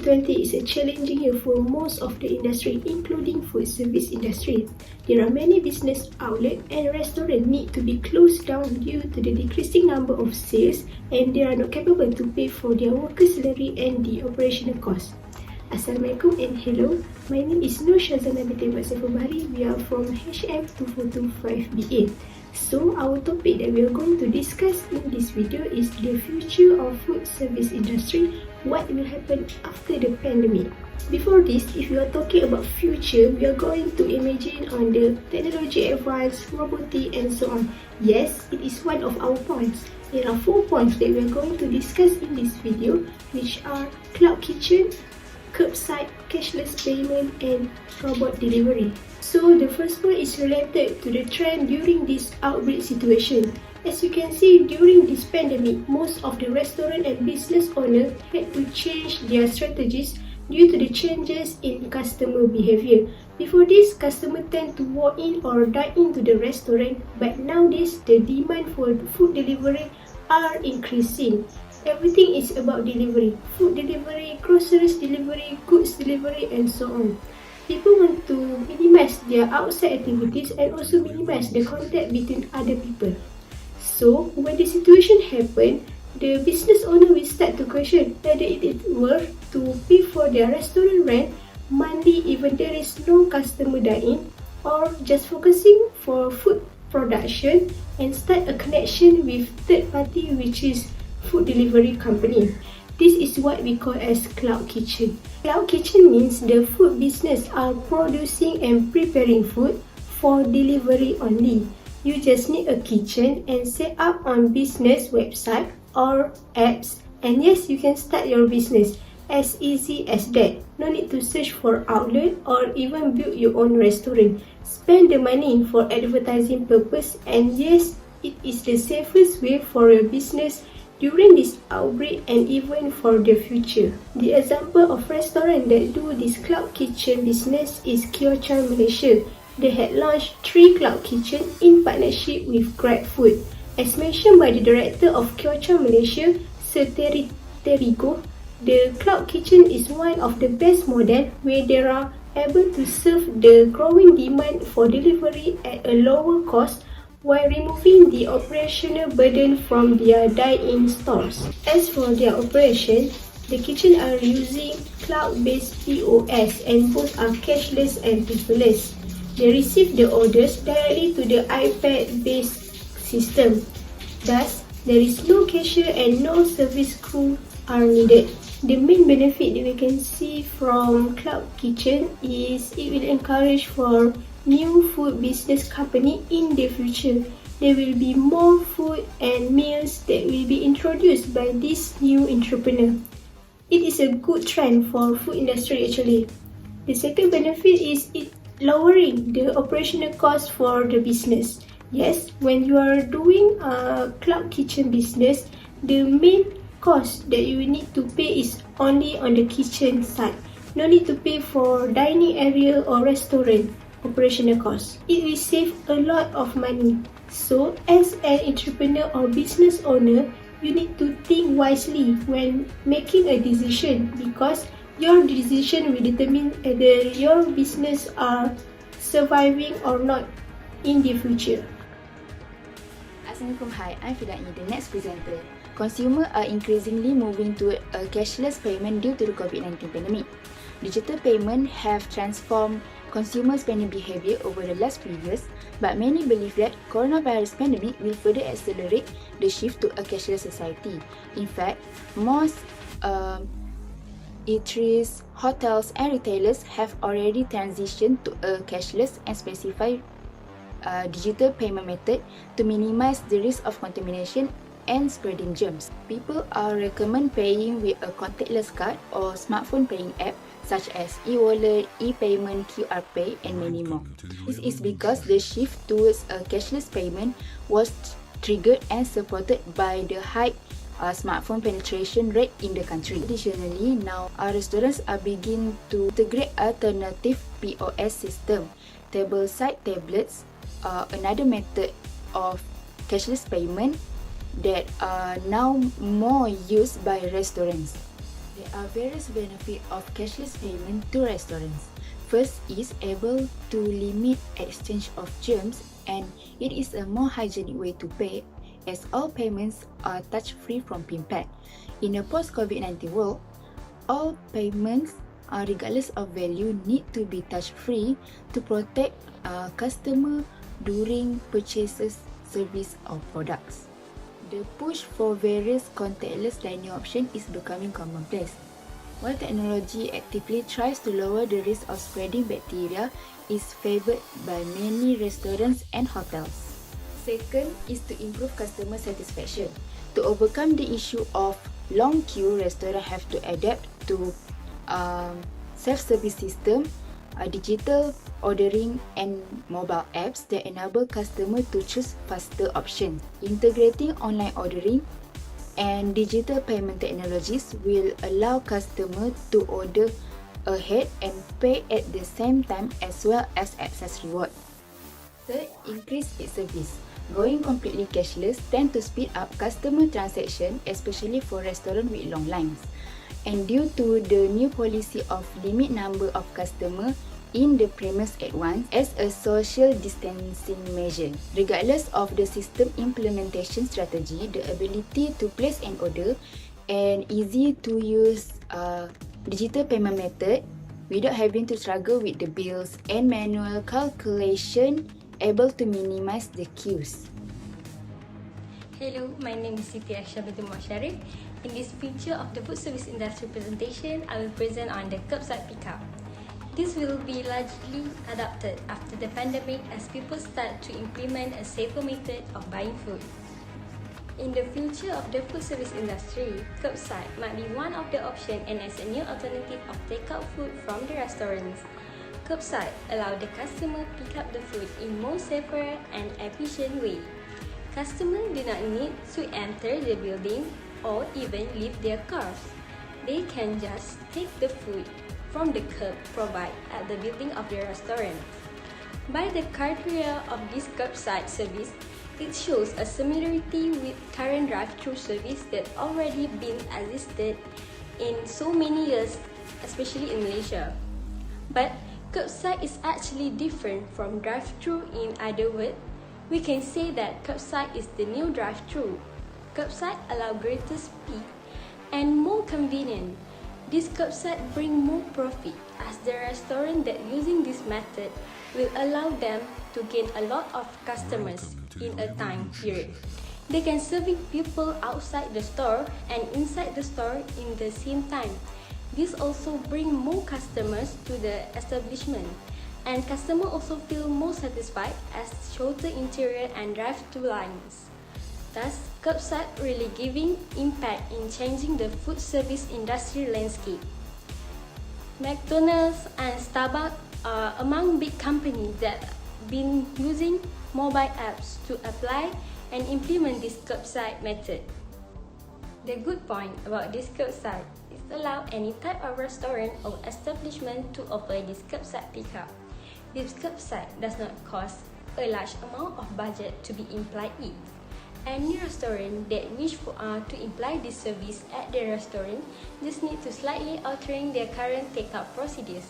2020 is a challenging year for most of the industry, including food service industry. There are many business outlets and restaurants need to be closed down due to the decreasing number of sales, and they are not capable to pay for their workers' salary and the operational costs. Assalamualaikum and hello, my name is Nur'Zzati binti Saiful Bahari. We are from HTF683 So our topic that we are going to discuss in this video is the future of food service industry. What will happen after the pandemic? Before this, if we are talking about future, we are going to imagine on the technology advance, robotic and so on. Yes, it is one of our points. There are 4 points that we are going to discuss in this video, which are cloud kitchen, curbside cashless payment and robot delivery. So the first one is related to the trend during this outbreak situation. As you can see, during this pandemic, most of the restaurant and business owners had to change their strategies due to the changes in customer behavior. Before this, customers tend to walk in or dine into the restaurant, but nowadays the demand for food delivery are increasing. Everything is about delivery, food delivery, groceries delivery, goods delivery and so on. People want to minimize their outside activities and also minimize the contact between other people. So, when the situation happens, the business owner will start to question whether it is worth to pay for their restaurant rent monthly even there is no customer dine-in, or just focusing for food production and start a connection with third party, which is food delivery company. This is what we call as cloud kitchen. Cloud kitchen means the food business are producing and preparing food for delivery only. You just need a kitchen and set up on business website or apps, and yes, you can start your business. As easy as that. No need to search for outlet or even build your own restaurant. Spend the money for advertising purpose, and yes, it is the safest way for your business during this outbreak and even for the future. The example of restaurant that do this cloud kitchen business is Cawangan, Malaysia. They had launched 3 cloud kitchen in partnership with GrabFood. As mentioned by the director of Cawangan, Malaysia, Siti, the cloud kitchen is one of the best model where they are able to serve the growing demand for delivery at a lower cost while removing the operational burden from their dine-in stores. As for their operation, the kitchen are using cloud-based POS and both are cashless and paperless. They receive the orders directly to the iPad-based system. Thus, there is no cashier and no service crew are needed. The main benefit that we can see from cloud kitchen is it will encourage for new food business company in the future. There will be more food and meals that will be introduced by this new entrepreneur. It is a good trend for food industry actually. The second benefit is it lowering the operational cost for the business. Yes, when you are doing a cloud kitchen business, the main cost that you need to pay is only on the kitchen side. No need to pay for dining area or restaurant operational costs. It will save a lot of money. So, as an entrepreneur or business owner, you need to think wisely when making a decision, because your decision will determine whether your business are surviving or not in the future. Assalamualaikum, hi, I'm Fida'iy, the next presenter. Consumers are increasingly moving to a cashless payment due to the COVID-19 pandemic. Digital payment have transformed consumer spending behavior over the last few years, but many believe that coronavirus pandemic will further accelerate the shift to a cashless society. In fact, most eateries, hotels and retailers have already transitioned to a cashless and specified digital payment method to minimize the risk of contamination and spreading germs. People are recommend paying with a contactless card or smartphone paying app such as e-wallet, e-payment, QR pay and many more. This is because the shift towards a cashless payment was triggered and supported by the high smartphone penetration rate in the country. Additionally, now our restaurants are beginning to integrate alternative POS system. Table-side tablets are another method of cashless payment that are now more used by restaurants. There are various benefits of cashless payment to restaurants. First is able to limit exchange of germs, and it is a more hygienic way to pay as all payments are touch-free from PIN pad. In a post-COVID-19 world, all payments, regardless of value, need to be touch-free to protect customer during purchases, service or products. The push for various contactless dining options is becoming commonplace. While technology actively tries to lower the risk of spreading bacteria, is favoured by many restaurants and hotels. Second is to improve customer satisfaction. To overcome the issue of long queue, restaurants have to adapt to self-service system, digital ordering and mobile apps that enable customers to choose faster options. Integrating online ordering and digital payment technologies will allow customers to order ahead and pay at the same time as well as access reward. Third, increase its service. Going completely cashless tends to speed up customer transaction, especially for restaurants with long lines. And due to the new policy of limit number of customers in the premise at once as a social distancing measure. Regardless of the system implementation strategy, the ability to place an order and easy to use digital payment method without having to struggle with the bills and manual calculation able to minimize the queues. Hello, my name is Siti binti Mohd Sharif. In this Future of the Food Service Industry presentation, I will present on the curbside pickup. This will be largely adopted after the pandemic as people start to implement a safer method of buying food. In the future of the food service industry, curbside might be one of the options and as a new alternative of take-out food from the restaurants. Curbside allow the customer pick up the food in more safer and efficient way. Customers do not need to enter the building or even leave their cars. They can just take the food from the curb provided at the building of the restaurant. By the criteria of this curbside service, it shows a similarity with current drive-through service that already been existed in so many years, especially in Malaysia. But curbside is actually different from drive-through. In other words, we can say that curbside is the new drive-through. Curbside allow greater speed and more convenient. This curbside bring more profit as the restaurant that using this method will allow them to gain a lot of customers in a time period. They can serve people outside the store and inside the store in the same time. This also bring more customers to the establishment, and customers also feel more satisfied as shorter interior and drive-through lines. Thus, curbside really giving impact in changing the food service industry landscape. McDonald's and Starbucks are among big companies that have been using mobile apps to apply and implement this curbside method. The good point about this curbside is allow any type of restaurant or establishment to offer this curbside pickup. This curbside does not cost a large amount of budget to be implied it. Any restaurant that wish to imply this service at their restaurant just need to slightly altering their current take-out procedures.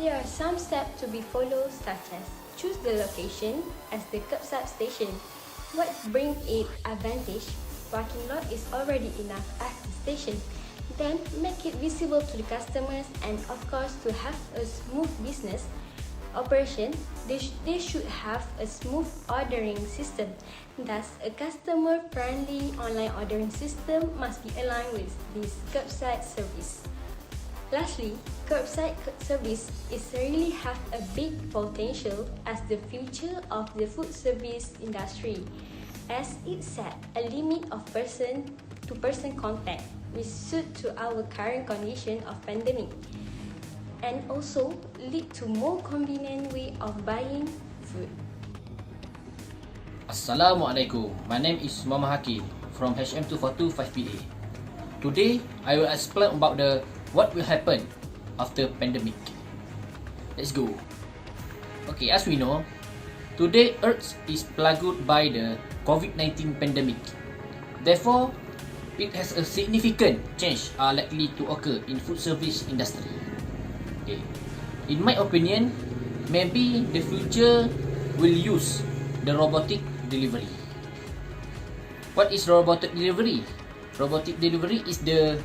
There are some steps to be followed, such as choose the location as the curbside station. What brings it advantage? Parking lot is already enough as the station. Then make it visible to the customers, and of course to have a smooth business operation, they should have a smooth ordering system. Thus, a customer-friendly online ordering system must be aligned with this curbside service. Lastly, curbside service is really have a big potential as the future of the food service industry, as it set a limit of person-to-person contact, which suit to our current condition of pandemic, and also lead to more convenient way of buying food. Assalamualaikum. My name is Muhammad Hakim from HM2425PA. Today, I will explain about what will happen after pandemic. Let's go. Okay, as we know, today Earth is plagued by the COVID-19 pandemic. Therefore, it has a significant change are likely to occur in food service industry. Okay. In my opinion, maybe the future will use the robotic delivery. What is robotic delivery? Robotic delivery is the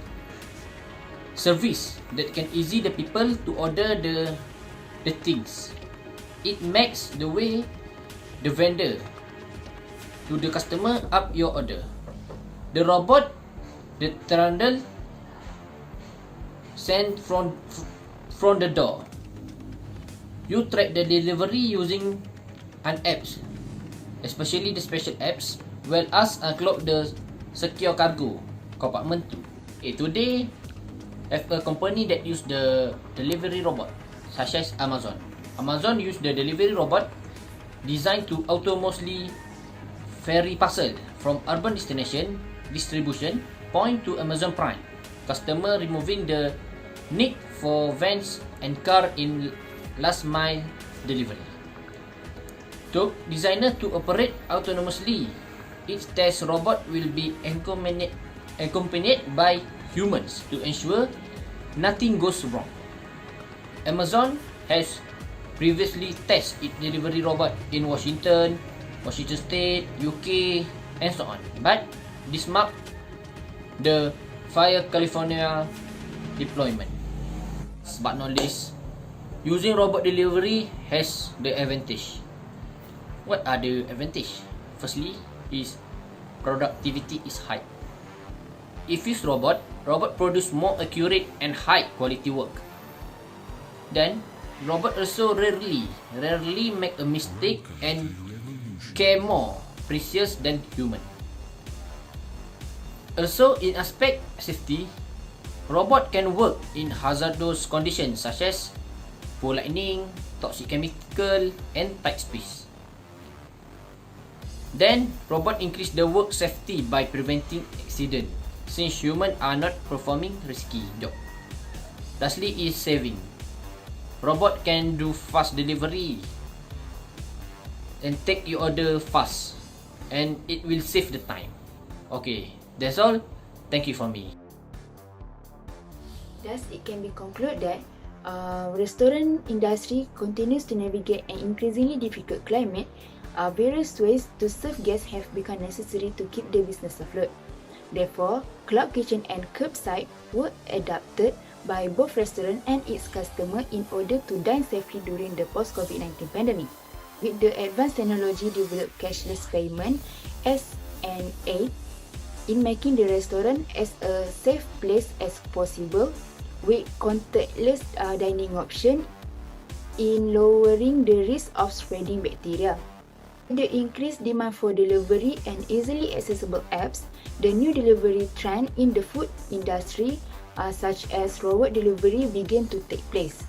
service that can easy the people to order the things. It makes the way the vendor to the customer up your order. The robot, the trundle sent from the door. You track the delivery using an apps, especially the special apps, well as unlock the secure cargo compartment too. Today, have a company that use the delivery robot, such as Amazon. Amazon use the delivery robot designed to autonomously ferry parcel from urban distribution point to Amazon Prime customer, removing the need for vans and car in last mile delivery. Designed to operate autonomously, each test robot will be accompanied by humans to ensure nothing goes wrong. Amazon has previously tested its delivery robot in Washington State, UK, and so on. But this marked the Fire California deployment. But not least, using robot delivery has the advantage. What are the advantage? Firstly, is productivity is high. If use robot produce more accurate and high quality work. Then, robot also rarely make a mistake and care more precious than human. Also, in aspect safety, robot can work in hazardous conditions such as poor lighting, toxic chemical, and tight space. Then, robot increase the work safety by preventing accident, since humans are not performing risky job. Lastly is saving. Robot can do fast delivery and take your order fast, and it will save the time. Okay, that's all. Thank you for me. Thus, it can be concluded that restaurant industry continues to navigate an increasingly difficult climate. Various ways to serve guests have become necessary to keep the business afloat. Therefore, cloud kitchen and curbside were adopted by both restaurant and its customer in order to dine safely during the post-COVID-19 pandemic. With the advanced technology developed cashless payment as an aid in making the restaurant as a safe place as possible, with contactless dining option in lowering the risk of spreading bacteria. The increased demand for delivery and easily accessible apps, the new delivery trend in the food industry, such as robot delivery, began to take place.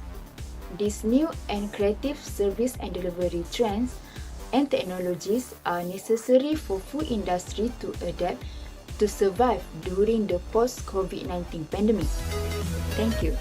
These new and creative service and delivery trends and technologies are necessary for food industry to adapt to survive during the post-COVID-19 pandemic. Thank you.